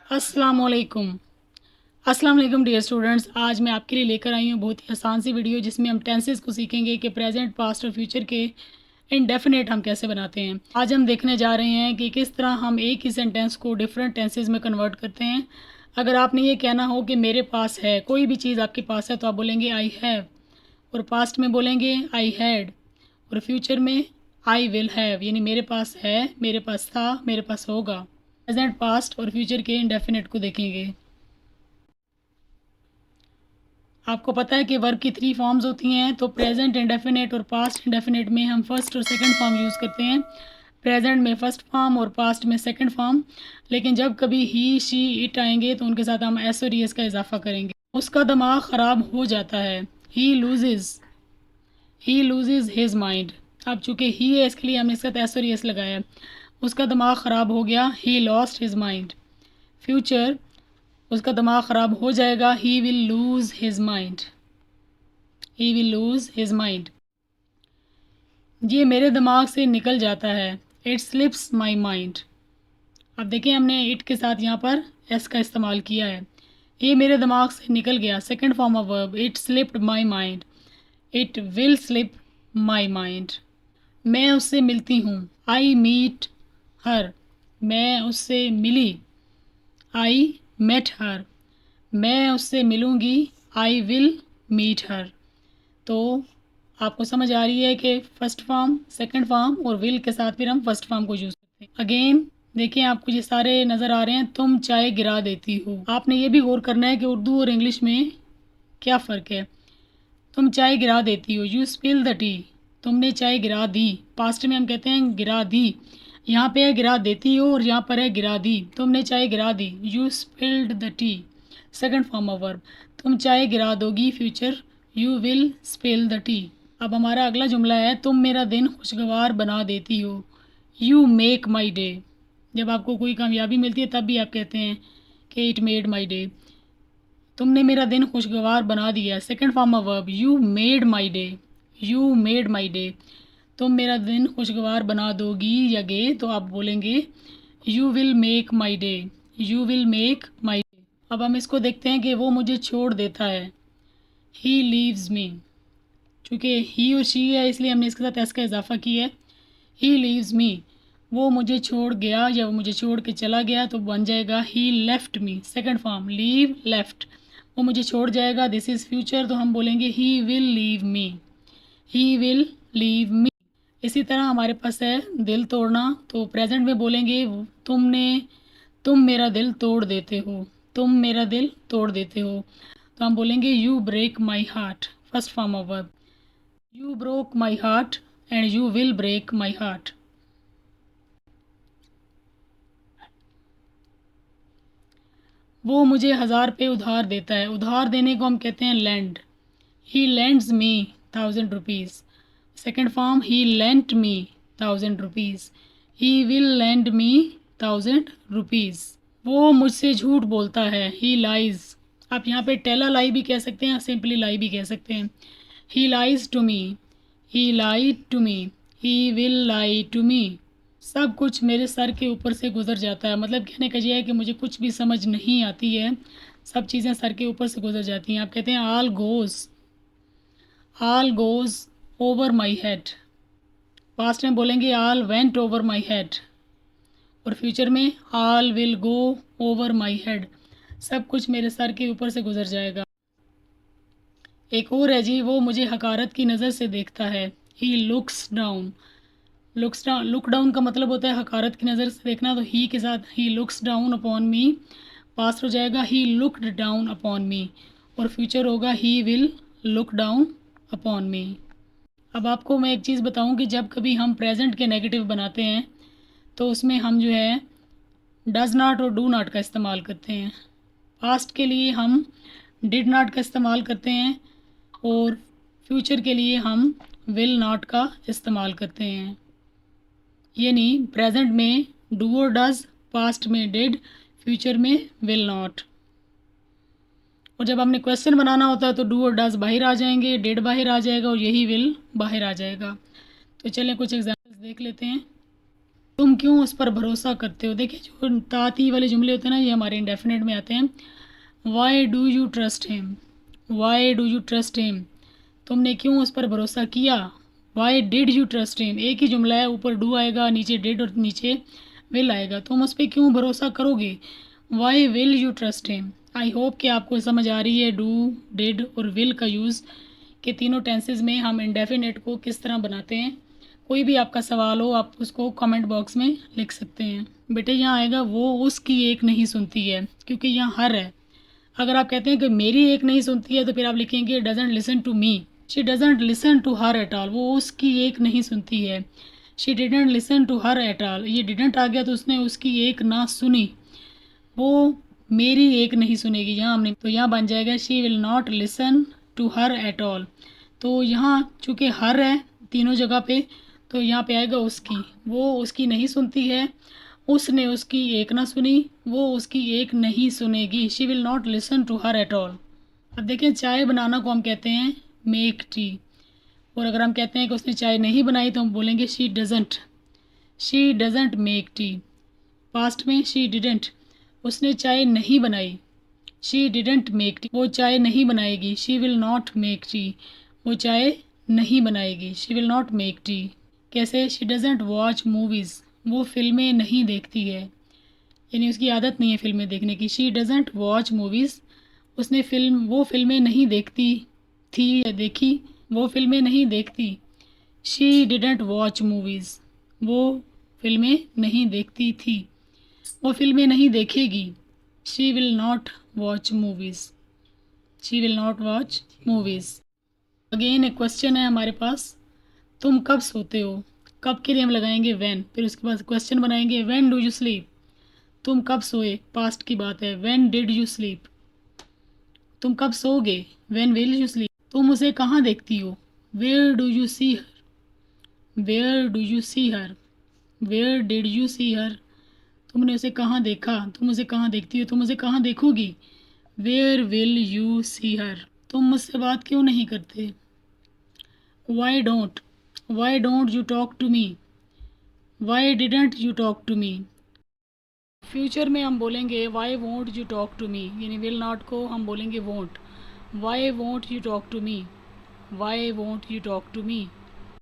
अस्सलामुअलैकुम। अस्सलामुअलैकुम dear students, आज मैं आपके लिए लेकर आई हूँ बहुत ही आसान सी वीडियो जिसमें हम टेंसेस को सीखेंगे कि प्रेजेंट, पास्ट और फ्यूचर के इंडेफिनेट हम कैसे बनाते हैं। आज हम देखने जा रहे हैं कि किस तरह हम एक ही सेंटेंस को डिफरेंट टेंसेस में कन्वर्ट करते हैं। अगर आपने ये कहना हो कि मेरे पास है, कोई भी चीज़ आपके पास है, तो आप बोलेंगे आई हैव, और पास्ट में बोलेंगे आई हैड, और फ्यूचर में आई विल हैव, यानी मेरे पास है, मेरे पास था, मेरे पास होगा। प्रेजेंट, पास्ट और फ्यूचर के इंडेफिनेट को देखेंगे। आपको पता है कि वर्ब की 3 फॉर्म्स होती हैं, तो प्रेजेंट इंडेफिनेट और पास्ट इंडेफिनेट में हम फर्स्ट और सेकंड फॉर्म यूज़ करते हैं। प्रेजेंट में फर्स्ट फॉर्म और पास्ट में सेकंड फॉर्म। लेकिन जब कभी ही, शी, इट आएंगे तो उनके साथ हम एस और एस का इजाफा करेंगे। उसका दिमाग ख़राब हो जाता है। ही लूजेज हिज माइंड। अब चूँकि ही है, इसके लिए हमने इसका एस और एस लगाया। उसका दिमाग ख़राब हो गया, he lost his mind. Future, उसका दिमाग ख़राब हो जाएगा, he will lose his mind. He will lose his mind. ये मेरे दिमाग से निकल जाता है, इट स्लिप्स माई माइंड। अब देखिए, हमने इट के साथ यहाँ पर एस का इस्तेमाल किया है। ये मेरे दिमाग से निकल गया, second form of verb, it slipped my mind. It will slip my mind. मैं उससे मिलती हूँ, आई मीट हर। मैं उससे मिली, आई मेट हर। मैं उससे मिलूँगी, आई विल मीट हर। तो आपको समझ आ रही है कि फर्स्ट फॉर्म, सेकंड फॉर्म और विल के साथ फिर हम फर्स्ट फॉर्म को यूज़ करते हैं। अगेन देखिए, आपको ये सारे नज़र आ रहे हैं। तुम चाय गिरा देती हो। आपने ये भी गौर करना है कि उर्दू और इंग्लिश में क्या फ़र्क है। तुम चाय गिरा देती हो, यू स्पिल द टी। तुमने चाय गिरा दी, पास्ट में हम कहते हैं गिरा दी। यहाँ पे है गिरा देती हो और यहाँ पर है गिरा दी। तुमने चाय गिरा दी, you spilled the tea, second form of verb. तुम चाय गिरा दोगी, future, you will spill the tea. अब हमारा अगला जुमला है, तुम मेरा दिन खुशगवार बना देती हो, यू मेक माई डे। जब आपको कोई कामयाबी मिलती है तब भी आप कहते हैं कि इट मेड माई डे। तुमने मेरा दिन खुशगवार बना दिया, second form of verb, you made my day. You made my day. तुम मेरा दिन खुशगवार बना दोगी या गे, तो आप बोलेंगे you will make my day. You will make my day. अब हम इसको देखते हैं कि वो मुझे छोड़ देता है, ही लीव्स मी। चूँकि ही और शी है, इसलिए हमने इसके साथ एस का इजाफा किया है। ही लीव्स मी। वो मुझे छोड़ गया या वो मुझे छोड़ के चला गया, तो बन जाएगा he left me, second form, leave, left. वो मुझे छोड़ जाएगा, दिस इज़ फ्यूचर, तो हम बोलेंगे he will leave me. He will leave me. इसी तरह हमारे पास है दिल तोड़ना, तो प्रेजेंट में बोलेंगे तुम मेरा दिल तोड़ देते हो। तुम मेरा दिल तोड़ देते हो, तो हम बोलेंगे you break my heart, first form of verb. You broke my heart and you will break my heart. वो मुझे 1000 रुपये उधार देता है। उधार देने को हम कहते हैं land. He lands me 1000 rupees, second form, he lent me 1000 rupees. He will land me 1000 rupees. वो मुझसे झूठ बोलता है, ही लाइज। आप यहाँ पे टेल अ लाई भी कह सकते हैं, सिंपली लाई भी कह सकते हैं। He lies to me, he lied to me, he will lie to me. सब कुछ मेरे सर के ऊपर से गुजर जाता है, मतलब कहने का ये है कि मुझे कुछ भी समझ नहीं आती है, सब चीज़ें सर के ऊपर से गुजर जाती हैं। आप कहते हैं all goes over my head. Past में बोलेंगे all went over my head, और फ्यूचर में all will go over my head. सब कुछ मेरे सर के ऊपर से गुजर जाएगा। एक और है जी, वो मुझे हकारत की नज़र से देखता है, he looks down. Look down का मतलब होता है हकारत की नज़र से देखना, तो ही के साथ he looks down upon me, past हो जाएगा ही लुक्ड डाउन अपॉन मी, और फ्यूचर होगा he will look down upon मी। अब आपको मैं एक चीज़ बताऊं कि जब कभी हम प्रेजेंट के नेगेटिव बनाते हैं तो उसमें हम जो है डज़ नॉट और डू नॉट का इस्तेमाल करते हैं। पास्ट के लिए हम डिड नॉट का इस्तेमाल करते हैं, और फ्यूचर के लिए हम विल नॉट का इस्तेमाल करते हैं। यानी प्रेजेंट में डू और डज, पास्ट में डिड, फ्यूचर में विल नॉट। और जब हमने क्वेश्चन बनाना होता है तो डू और डज बाहर आ जाएंगे, डिड बाहर आ जाएगा और यही विल बाहर आ जाएगा। तो चलें कुछ एग्जाम्पल्स देख लेते हैं। तुम क्यों उस पर भरोसा करते हो। देखिए जो ताती वाले जुमले होते हैं ना, ये हमारे इंडेफिनेट में आते हैं। Why do you trust him, why do you trust him, तुमने क्यों उस पर भरोसा किया। Why did you trust him, एक ही जुमला है, ऊपर डू आएगा, नीचे डिड और नीचे विल आएगा, तुम उस पर क्यों भरोसा करोगे। Why will you trust him. I hope कि आपको समझ आ रही है डू, डिड और विल का यूज़ कि तीनों टेंसेज में हम इंडेफिनेट को किस तरह बनाते हैं। कोई भी आपका सवाल हो आप उसको कमेंट बॉक्स में लिख सकते हैं। बेटे यहाँ आएगा वो उसकी एक नहीं सुनती है, क्योंकि यहाँ हर है। अगर आप कहते हैं कि मेरी एक नहीं सुनती है तो फिर आप लिखेंगे doesn't listen to me, she doesn't listen to her at all, वो उसकी एक नहीं सुनती है। She didn't listen to her at all, ये डिडेंट आ गया तो उसने उसकी एक ना सुनी, वो मेरी एक नहीं सुनेगी। यहाँ हमने तो यहाँ बन जाएगा she will not listen to her at all. तो यहाँ चूँकि हर है तीनों जगह पे, तो यहाँ पे आएगा उसकी, वो उसकी नहीं सुनती है, उसने उसकी एक ना सुनी, वो उसकी एक नहीं सुनेगी। She will not listen to her at all. अब देखें चाय बनाना को हम कहते हैं मेक टी, और अगर हम कहते हैं कि उसने चाय नहीं बनाई तो हम बोलेंगे she doesn't, she doesn't make tea. Past में शी डिडेंट, उसने चाय नहीं बनाई, शी डिडेंट मेक टी, वो चाय नहीं बनाएगी। She will not make tea, वो चाय नहीं बनाएगी। She will not make tea. कैसे, शी डजेंट वॉच मूवीज़, वो फिल्में नहीं देखती है, यानी उसकी आदत नहीं है फिल्में देखने की। शी डजेंट वॉच मूवीज़, उसने वो फिल्में नहीं देखती थी या देखी, वो फिल्में नहीं देखती। शी डिडेंट वॉच मूवीज़, वो फिल्में नहीं देखती थी, वो फिल्में नहीं देखेगी। She will not watch movies, she will not watch movies. Again एक क्वेश्चन है हमारे पास, तुम कब सोते हो। कब के लिए हम लगाएंगे व्हेन, फिर उसके बाद क्वेश्चन बनाएंगे व्हेन डू यू स्लीप। तुम कब सोए, पास्ट की बात है, व्हेन डिड यू स्लीप। तुम कब सोओगे, व्हेन विल यू स्लीप। तुम उसे कहाँ देखती हो, where do you see her, where do you see her, where did you see her. तुमने उसे कहाँ देखा, तुम उसे कहाँ देखती हो, तुम उसे कहाँ देखोगी, where will you see her. तुम मुझसे बात क्यों नहीं करते, why don't you talk to me, why didn't you talk to me. Future में हम बोलेंगे why won't you talk to me, यानी विल नॉट को हम बोलेंगे won't. Why won't you talk to me, why won't you talk to me.